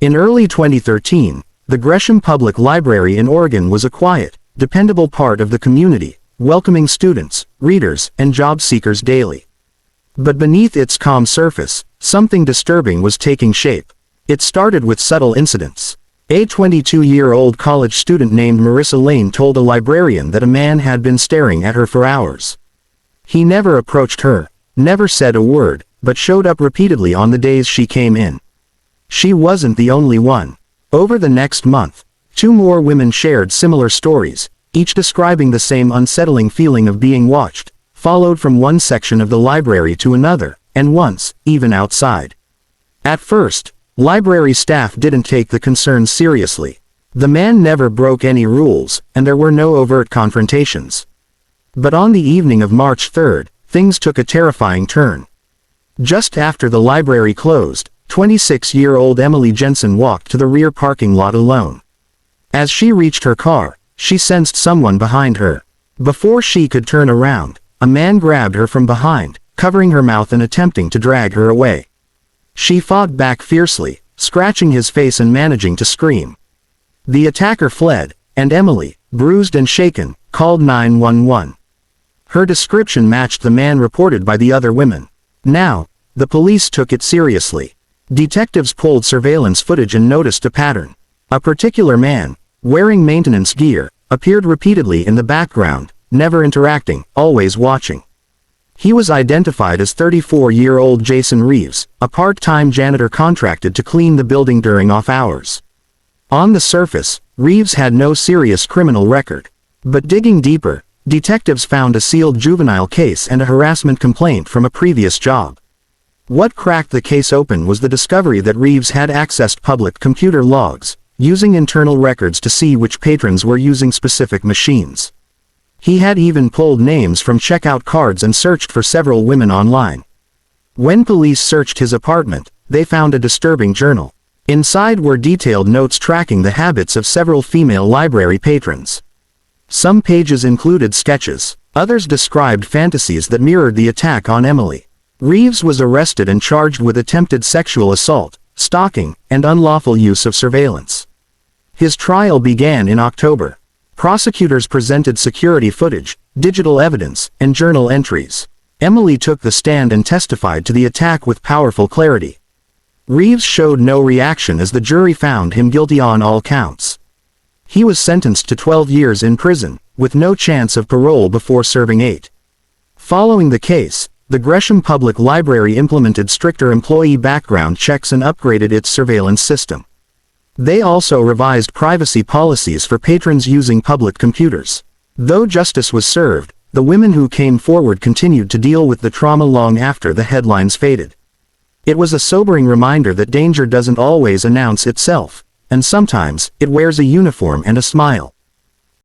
In early 2013, the Gresham Public Library in Oregon was a quiet, dependable part of the community, welcoming students, readers, and job seekers daily. But beneath its calm surface, something disturbing was taking shape. It started with subtle incidents. A 22-year-old college student named Marissa Lane told a librarian that a man had been staring at her for hours. He never approached her, never said a word, but showed up repeatedly on the days she came in. She wasn't the only one. Over the next month, 2 more women shared similar stories, each describing the same unsettling feeling of being watched, followed from one section of the library to another, and once, even outside. At first, library staff didn't take the concerns seriously. The man never broke any rules, and there were no overt confrontations. But on the evening of March 3rd, things took a terrifying turn. Just after the library closed, 26-year-old Emily Jensen walked to the rear parking lot alone. As she reached her car, she sensed someone behind her. Before she could turn around, a man grabbed her from behind, covering her mouth and attempting to drag her away. She fought back fiercely, scratching his face and managing to scream. The attacker fled, and Emily, bruised and shaken, called 911. Her description matched the man reported by the other women. Now, the police took it seriously. Detectives pulled surveillance footage and noticed a pattern. A particular man, wearing maintenance gear, appeared repeatedly in the background, never interacting, always watching. He was identified as 34-year-old Jason Reeves, a part-time janitor contracted to clean the building during off hours. On the surface, Reeves had no serious criminal record. But digging deeper, detectives found a sealed juvenile case and a harassment complaint from a previous job. What cracked the case open was the discovery that Reeves had accessed public computer logs, using internal records to see which patrons were using specific machines. He had even pulled names from checkout cards and searched for several women online. When police searched his apartment, they found a disturbing journal. Inside were detailed notes tracking the habits of several female library patrons. Some pages included sketches, others described fantasies that mirrored the attack on Emily. Reeves was arrested and charged with attempted sexual assault, stalking, and unlawful use of surveillance. His trial began in October. Prosecutors presented security footage, digital evidence, and journal entries. Emily took the stand and testified to the attack with powerful clarity. Reeves showed no reaction as the jury found him guilty on all counts. He was sentenced to 12 years in prison, with no chance of parole before serving 8. Following the case, the Gresham Public Library implemented stricter employee background checks and upgraded its surveillance system. They also revised privacy policies for patrons using public computers. Though justice was served, the women who came forward continued to deal with the trauma long after the headlines faded. It was a sobering reminder that danger doesn't always announce itself, and sometimes, it wears a uniform and a smile.